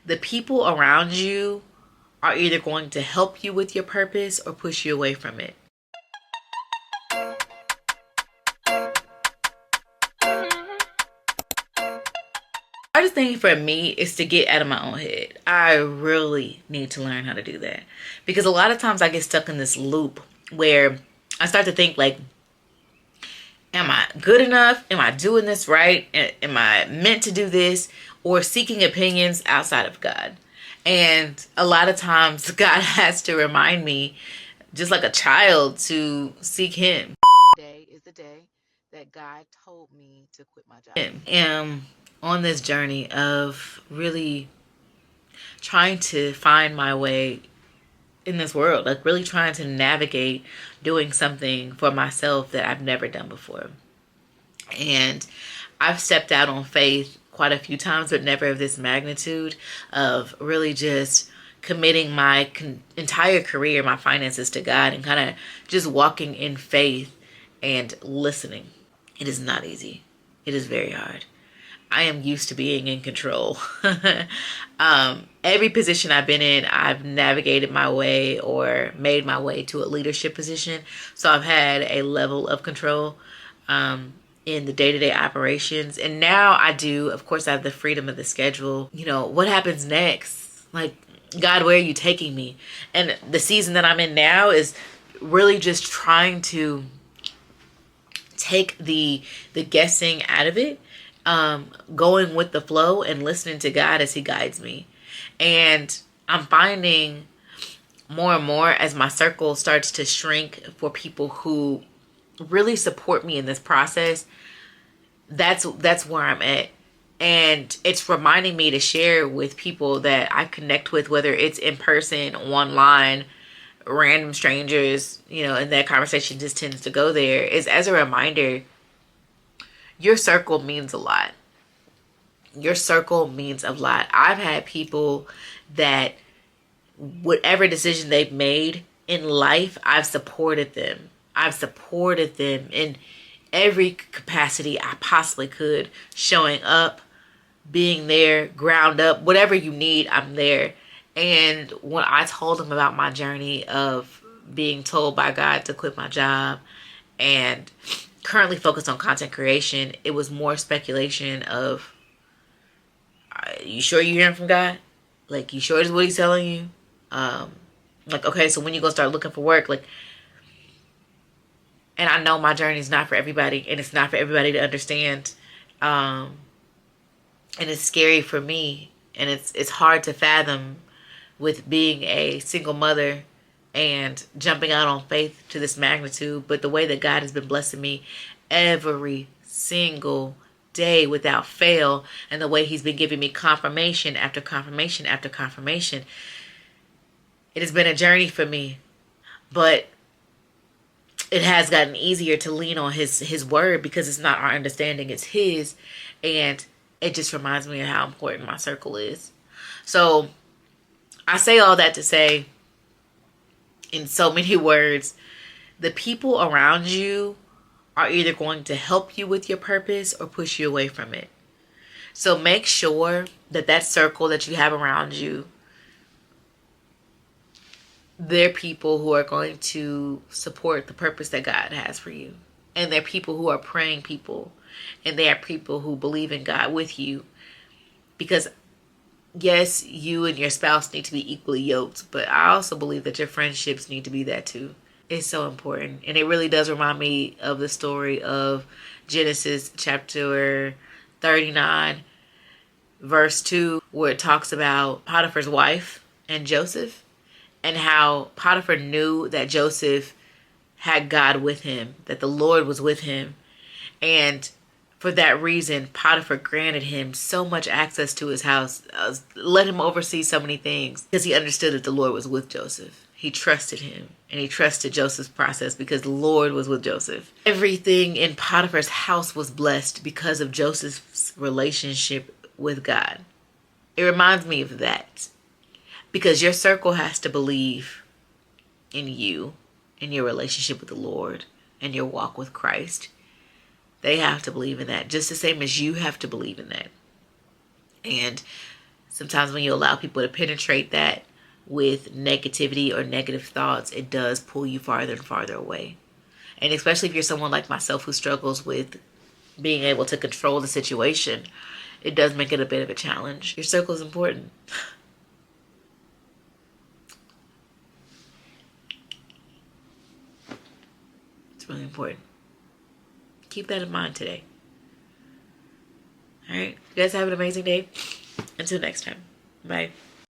The people around you are either going to help you with your purpose or push you away from it. Hardest thing for me is to get out of my own head. I really need to learn how to do that, because a lot of times I get stuck in this loop where I start to think like, am I good enough? Am I doing this right? Am I meant to do this? Or seeking opinions outside of God. And a lot of times God has to remind me, just like a child, to seek Him. Today is the day that God told me to quit my job. I am on this journey of really trying to find my way in this world, like really trying to navigate doing something for myself that I've never done before. And I've stepped out on faith quite a few times, but never of this magnitude, of really just committing my entire career, my finances to God, and kind of just walking in faith and listening. It is not easy. It is very hard. I am used to being in control. Every position I've been in, I've navigated my way or made my way to a leadership position. So I've had a level of control in the day-to-day operations. And now I do, of course, I have the freedom of the schedule. You know, what happens next? Like, God, where are you taking me? And the season that I'm in now is really just trying to take the guessing out of it, going with the flow and listening to God as He guides me. And I'm finding more and more as my circle starts to shrink for people who really support me in this process. That's where I'm at. And it's reminding me to share with people that I connect with, whether it's in person, online, random strangers, you know, and that conversation just tends to go there, is as a reminder, your circle means a lot. Your circle means a lot. I've had people that whatever decision they've made in life, I've supported them. I've supported them in every capacity I possibly could, showing up, being there, ground up, whatever you need, I'm there. And when I told them about my journey of being told by God to quit my job and currently focused on content creation, it was more speculation of, you sure you're hearing from God? Like, you sure this is what He's telling you? Like, okay, so when you gonna start looking for work? Like, and I know my journey is not for everybody, and it's not for everybody to understand. And it's scary for me, and it's hard to fathom with being a single mother and jumping out on faith to this magnitude. But the way that God has been blessing me every single day without fail, and the way He's been giving me confirmation after confirmation after confirmation, it has been a journey for me. But it has gotten easier to lean on his word, because it's not our understanding, it's His. And it just reminds me of how important my circle is. So I say all that to say, in so many words, the people around you are either going to help you with your purpose or push you away from it. So make sure that that circle that you have around you, they're people who are going to support the purpose that God has for you. And they're people who are praying people. And they are people who believe in God with you. Because yes, you and your spouse need to be equally yoked, but I also believe that your friendships need to be that too. It's so important. And it really does remind me of the story of Genesis chapter 39, verse 2, where it talks about Potiphar's wife and Joseph, and how Potiphar knew that Joseph had God with him, that the Lord was with him. And for that reason, Potiphar granted him so much access to his house, let him oversee so many things, because he understood that the Lord was with Joseph. He trusted Him, and he trusted Joseph's process because the Lord was with Joseph. Everything in Potiphar's house was blessed because of Joseph's relationship with God. It reminds me of that, because your circle has to believe in you, in your relationship with the Lord, and your walk with Christ. They have to believe in that, just the same as you have to believe in that. And Sometimes when you allow people to penetrate that with negativity or negative thoughts, it does pull you farther and farther away. And especially if you're someone like myself who struggles with being able to control the situation, it does make it a bit of a challenge. Your circle is important. It's really important. Keep that in mind today. All right. You guys have an amazing day. Until next time. Bye.